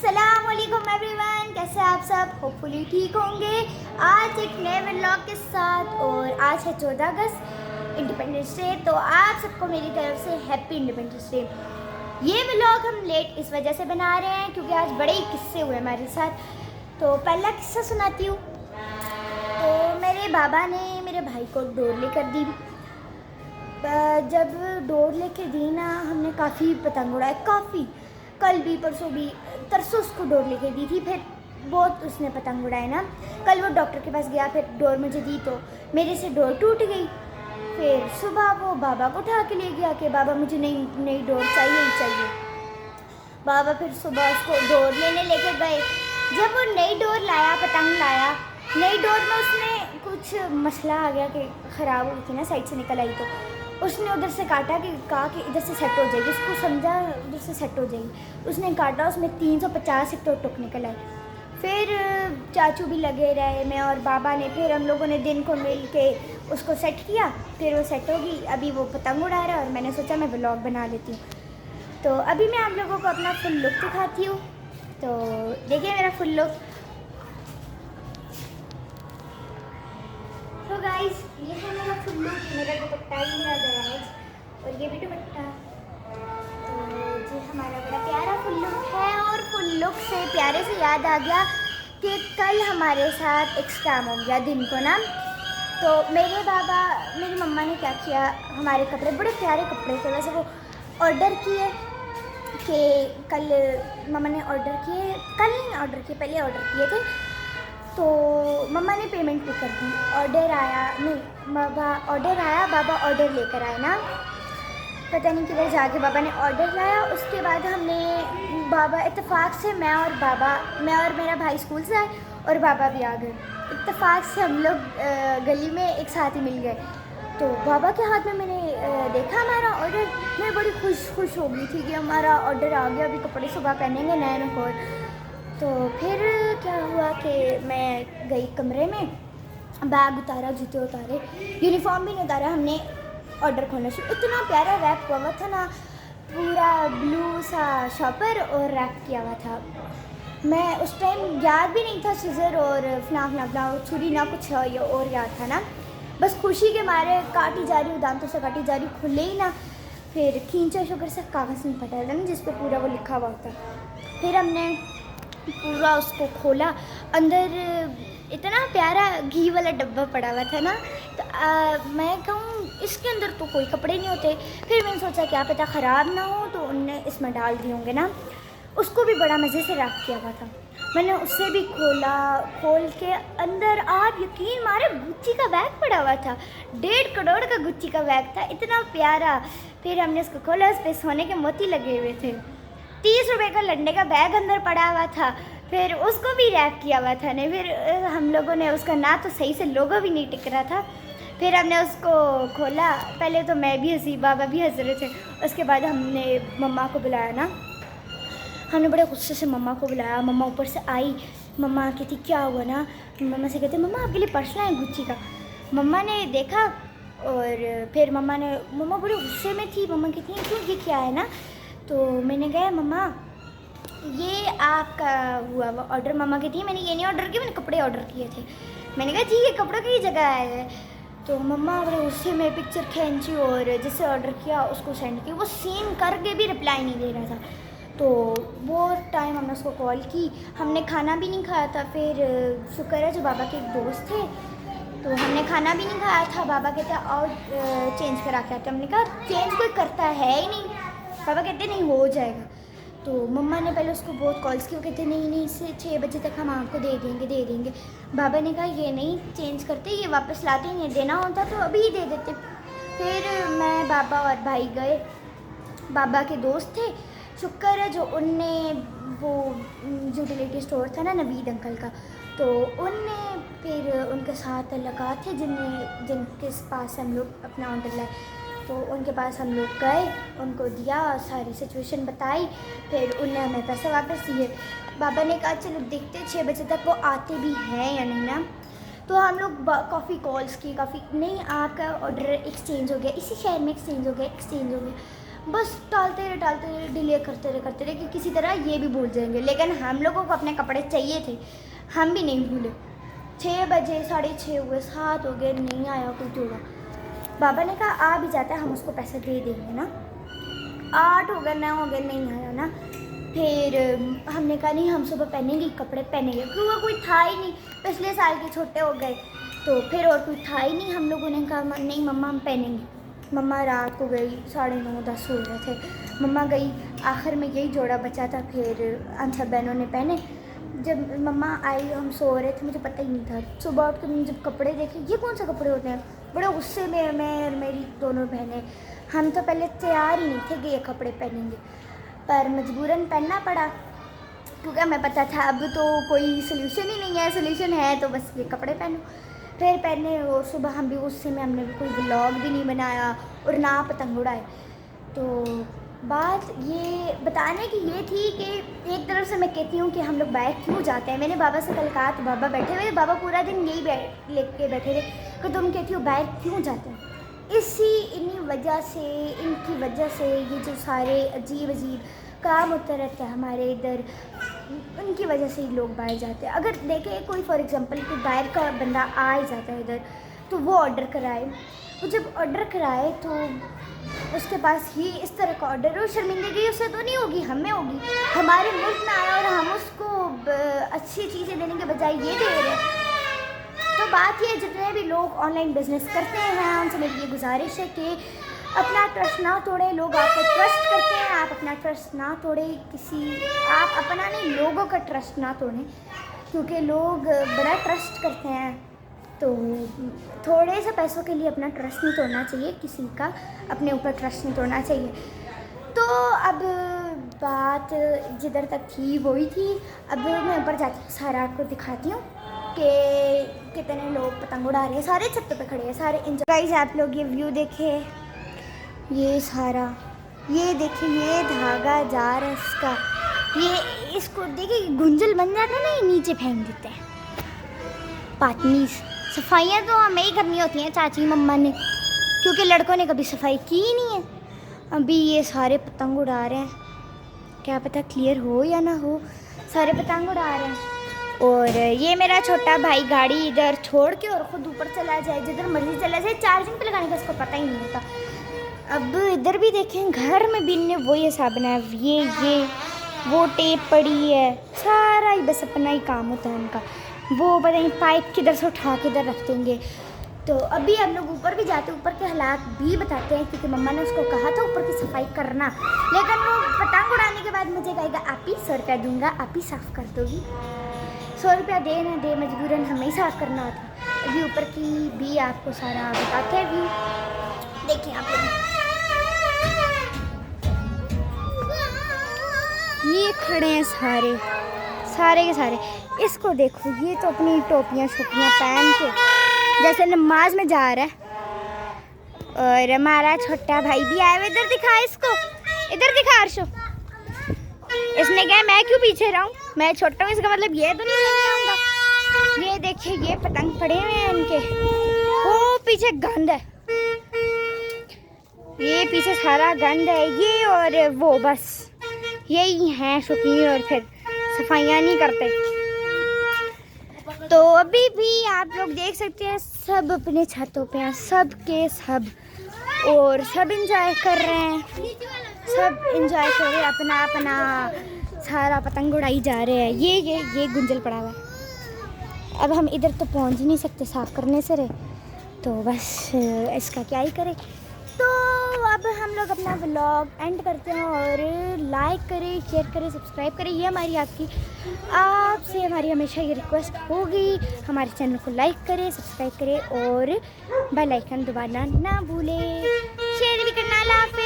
अस्सलाम वालेकुम एवरीवन, कैसे आप सब? होपफुली ठीक होंगे। आज एक नए व्लॉग के साथ, और आज है 14 अगस्त इंडिपेंडेंस डे। तो आप सबको मेरी तरफ से हैप्पी इंडिपेंडेंस डे। ये व्लॉग हम लेट इस वजह से बना रहे हैं क्योंकि आज बड़े ही किस्से हुए हमारे साथ। तो पहला किस्सा सुनाती हूँ। तो मेरे बाबा ने मेरे भाई को डोर लेकर दी। जब डोर लेकर दी ना, हमने काफ़ी पतंग उड़ाए, काफ़ी। कल भी, परसों भी, तरसों उसको डोर लेके दी थी। फिर बहुत उसने पतंग उड़ाए ना। कल वो डॉक्टर के पास गया, फिर डोर मुझे दी तो मेरे से डोर टूट गई। फिर सुबह वो बाबा को उठा के ले गया कि बाबा मुझे नई डोर चाहिए ही चाहिए। बाबा फिर सुबह उसको डोर लेने लेके गए। जब वो नई डोर लाया, पतंग लाया, नई डोर में उसने कुछ मसला आ गया कि ख़राब हुई थी ना, साइड से निकल आई। तो उसने उधर से काटा कि कहा कि इधर से सेट हो जाएगी, उसको समझा उधर से सेट हो जाएगी। उसने काटा, उसमें 350 एक टुक निकल आए। फिर चाचू भी लगे रहे, मैं और बाबा ने। फिर हम लोगों ने दिन को मिल के उसको सेट किया। फिर वो सेट होगी। अभी वो पतंग उड़ा रहा है और मैंने सोचा मैं व्लॉग बना लेती हूँ। तो अभी मैं आप लोगों को अपना फुल लुक दिखाती हूँ। तो देखिए मेरा फुल लुक। तो गाइस, ये है मेरा फुल लुक। मेरा दुपट्टा ही मेरा दहेज, और ये भी दुपट्टा। तो ये हमारा बड़ा प्यारा फुल लुक है। और फुल लुक से प्यारे से याद आ गया कि कल हमारे साथ एक स्कैम हो गया दिन को ना। तो मेरी मम्मा ने क्या किया, हमारे कपड़े, बड़े प्यारे कपड़े थे वैसे, वो ऑर्डर किए कि कल मम्मा ने ऑर्डर किए, कल नहीं ऑर्डर किए, पहले ऑर्डर किए थे। तो मम्मा ने पेमेंट भी कर दी। ऑर्डर आया नहीं, बाबा ऑर्डर लेकर आए ना, पता नहीं किधर जाके बाबा ने ऑर्डर लाया। उसके बाद बाबा इत्तेफाक से मैं और मेरा भाई स्कूल से आए और बाबा भी आ गए। इत्तेफाक से हम लोग गली में एक साथ ही मिल गए। तो बाबा के हाथ में मैंने देखा हमारा ऑर्डर। मैं बड़ी खुश हो गई थी कि हमारा ऑर्डर आ गया, अभी कपड़े सुबह पहनेंगे नए नए और। तो फिर क्या हुआ कि मैं गई कमरे में, बैग उतारा, जूते उतारे, यूनिफॉर्म भी नहीं उतारा, हमने ऑर्डर खोलना शुरू। इतना प्यारा रैप हुआ था ना, पूरा ब्लू सा शॉपर और रैप किया हुआ था। मैं उस टाइम याद भी नहीं था सीजर और फना छुरी ना कुछ और याद था ना। बस खुशी के मारे काटी जा रही हूँ, दांतों से काटी जा रही हूँ, खुले ही ना। फिर खींचा शुगर से कागज़ में फटा था ना, जिस पे पूरा वो लिखा हुआ था। फिर हमने पूरा उसको खोला। अंदर इतना प्यारा घी वाला डब्बा पड़ा हुआ था ना। तो मैं कहूँ इसके अंदर तो कोई कपड़े नहीं होते। फिर मैंने सोचा क्या पता ख़राब ना हो, तो उनने इसमें डाल दिए होंगे ना। उसको भी बड़ा मज़े से रैप किया हुआ था। मैंने उससे भी खोल के अंदर, आप यकीन मारे, गुच्ची का बैग पड़ा हुआ था। 1.5 करोड़ का गुच्ची का बैग था, इतना प्यारा। फिर हमने उसको खोला, उस पर सोने के मोती लगे हुए थे। 30 रुपये का लंडे का बैग अंदर पड़ा हुआ था। फिर उसको भी रैप किया हुआ था ने। फिर हम लोगों ने उसका ना तो सही से लोगो भी नहीं टिक रहा था। फिर हमने उसको खोला। पहले तो मैं भी हंसी, बाबा भी हंस रहे थे। उसके बाद हमने मम्मा को बुलाया ना, हमने बड़े गुस्से से मम्मा को बुलाया। मम्मा ऊपर से आई। मम्मा कहती क्या हुआ ना, मम्मा से कहते मम्मा आपके लिए पर्स लाए गुच्ची का। मम्मा ने देखा और फिर मम्मा बड़े गुस्से में थी। मम्मा कहती हैं क्यों, ये क्या है ना। तो मैंने कहा मम्मा ये आपका हुआ वो ऑर्डर। मम्मा कहती है मैंने ये नहीं ऑर्डर किया, मैंने कपड़े ऑर्डर किए थे। मैंने कहा जी ये कपड़ों की जगह है। तो मम्मा बड़े गुस्से में पिक्चर खींची और जिससे ऑर्डर किया उसको सेंड की। वो सीन करके भी रिप्लाई नहीं दे रहा था। तो वो टाइम हमने उसको कॉल की। हमने खाना भी नहीं खाया था। फिर शुक्र है जो बाबा के एक दोस्त थे, तो हमने खाना भी नहीं खाया था। बाबा कहते और चेंज करा के आते। हमने कहा चेंज कोई करता है ही नहीं। बाबा कहते नहीं हो जाएगा। तो मम्मा ने पहले उसको बहुत कॉल्स की। वो कहते नहीं 6 बजे तक हम आपको दे देंगे। बाबा ने कहा ये नहीं चेंज करते, ये वापस लाते, नहीं देना होता तो अभी ही दे देते। फिर मैं, बाबा और भाई गए। बाबा के दोस्त थे, शुक्र है जो उनने वो यूटिलिटी स्टोर था ना नवीद अंकल का, तो उनने फिर उनके साथ लगा थे जिनके पास हम लोग अपना ऑर्डर लाए। तो उनके पास हम लोग गए, उनको दिया, सारी सिचुएशन बताई। फिर उनने हमें पैसे वापस दिए। बाबा ने कहा चलो देखते 6 बजे तक वो आते भी हैं या नहीं ना। तो हम लोग काफ़ी कॉल्स की, काफ़ी नहीं, आपका ऑर्डर एक्सचेंज हो गया, इसी शहर में एक्सचेंज हो गया। बस टालते रहे, डिले करते रहे कि किसी तरह ये भी भूल जाएंगे। लेकिन हम लोगों को अपने कपड़े चाहिए थे, हम भी नहीं भूले। 6 बजे, 6:30 हुए, 7 हो गए, नहीं आया कोई जोड़ा। बाबा ने कहा आ भी जाता है, हम उसको पैसे दे देंगे ना। 8 हो गए, 9 हो गए, नहीं आया ना। फिर हमने कहा नहीं, हम सुबह पहनेंगे कपड़े पहनेंगे, क्योंकि कोई था ही नहीं, पिछले साल के छोटे हो गए तो फिर और कोई था ही नहीं। हम लोगों ने कहा नहीं मम्मा हम पहनेंगे। मम्मा रात को गई, 9:30 10 हो रहे थे, मम्मा गई, आखिर में यही जोड़ा बचा था। फिर हम सब बहनों ने पहने। जब मम्मा आई हम सो रहे थे, मुझे पता ही नहीं था। सुबह उठ के मैंने जब कपड़े देखे, ये कौन से कपड़े होते हैं, बड़े गुस्से में मैं और मेरी दोनों बहनें। हम तो पहले तैयार ही नहीं थे कि ये कपड़े पहनेंगे, पर मजबूरन पहनना पड़ा, क्योंकि हमें पता था अब तो कोई सोल्यूशन ही नहीं है, सोल्यूशन है तो बस ये कपड़े पहनो। फिर पहने, और सुबह हम भी गुस्से में, हमने भी कोई व्लॉग भी नहीं बनाया और ना पतंग उड़ाए। तो बात ये बताने की ये थी कि एक तरफ से मैं कहती हूँ कि हम लोग बाहर क्यों जाते हैं। मैंने बाबा से कल कहा तो बाबा बैठे हुए, बाबा पूरा दिन यही लेके बैठे थे कि तुम कहती हो बाहर क्यों जाते हैं। इन्हीं वजह से, इनकी वजह से ये जो सारे अजीब काम होते रहते हैं हमारे इधर, उनकी वजह से ही लोग बाहर जाते हैं। अगर देखें कोई फॉर एग्जांपल कोई बाहर का बंदा आ ही जाता है इधर, तो वो ऑर्डर कराए, वो जब ऑर्डर कराए तो उसके पास ही इस तरह का ऑर्डर हो, शर्मिंदगी उससे तो नहीं होगी, हमें होगी। हमारे मुल्क में आया और हम उसको अच्छी चीज़ें देने के बजाय ये दे रहे हैं। तो बात ये, जितने भी लोग ऑनलाइन बिजनेस करते हैं उनसे मेरी ये गुजारिश है कि अपना ट्रस्ट ना तोड़ें। लोग आप पर ट्रस्ट करते हैं, आप अपना ट्रस्ट ना तोड़ें, आप अपना नहीं, लोगों का ट्रस्ट ना तोड़ें, क्योंकि लोग बड़ा ट्रस्ट करते हैं। तो थोड़े से पैसों के लिए अपना ट्रस्ट नहीं तोड़ना चाहिए, किसी का अपने ऊपर ट्रस्ट नहीं तोड़ना चाहिए। तो अब बात जिधर तक थी वही थी। अब मैं ऊपर जाती हूँ, सारा आपको दिखाती हूँ कि कितने लोग पतंग उड़ा रहे हैं। सारे छत पे खड़े हैं, सारे एंजॉय। गाइस आप लोग ये व्यू देखे, ये सारा, ये देखिए, ये धागा जा रहा है इसका, ये इसको देखिए गुंजल बन जाता है ना, ये नीचे फेंक देते हैं। पातनीस सफाइयाँ तो हमें ही करनी होती हैं चाची मम्मा ने, क्योंकि लड़कों ने कभी सफाई की ही नहीं है। अभी ये सारे पतंग उड़ा रहे हैं, क्या पता क्लियर हो या ना हो, सारे पतंग उड़ा रहे हैं। और ये मेरा छोटा भाई गाड़ी इधर छोड़ के और ख़ुद ऊपर चला जाए, जिधर मर्जी चला जाए, चार्जिंग पे लगाने का इसको पता ही नहीं होता। अब इधर भी देखें, घर में भी इनने वही हिसाब बनाया, ये वो टेप पड़ी है, सारा ही बस अपना ही काम होता है उनका। वो पता नहीं पाइप किधर से उठा के इधर रख देंगे। तो अभी हम लोग ऊपर भी जाते हैं, ऊपर के हालात भी बताते हैं, क्योंकि मम्मा ने उसको कहा था ऊपर की सफाई करना, लेकिन वो पतंग उड़ाने के बाद मुझे कहेगा आप ही 100 रुपया दूंगा, आप ही साफ़ कर दोगी। 100 रुपया दे ना दे, मजबूरन हमें ही साफ़ करना होता है। अभी ऊपर की भी आपको सारा बताते हैं व्यू, देखिए आप लोग। ये खड़े हैं सारे के सारे, इसको देखो, ये तो अपनी टोपियाँ शोपियाँ पहन के जैसे नमाज में जा रहा है। और हमारा छोटा भाई भी आया हुआ, इधर दिखा इसको, इधर दिखा अर्शो। इसने कहा मैं क्यों पीछे रहूं, मैं छोटा हूँ, इसका मतलब ये तो नहीं आऊँगा। ये देखिए, ये पतंग पड़े हुए हैं इनके, वो पीछे गंद है, ये पीछे सारा गंद है, ये और वो बस यही हैं शौकीन, और फिर सफाइयाँ नहीं करते। तो अभी भी आप लोग देख सकते हैं सब अपने छतों पे हैं, सब के सब, और सब इंजॉय कर रहे हैं, सब इंजॉय कर रहे हैं, अपना सारा पतंग उड़ाई जा रहे हैं। ये गुंजल पड़ा हुआ है। अब हम इधर तो पहुंच ही नहीं सकते साफ़ करने से रहे, तो बस इसका क्या ही करें। तो अब हम लोग अपना व्लॉग एंड करते हैं, और लाइक करें, शेयर करें, सब्सक्राइब करें, ये हमारी आपसे हमारी हमेशा ये रिक्वेस्ट होगी। हमारे चैनल को लाइक करें, सब्सक्राइब करें और बेल आइकन दबाना ना भूलें, शेयर भी करना। अल्लाह हाफ़िज़।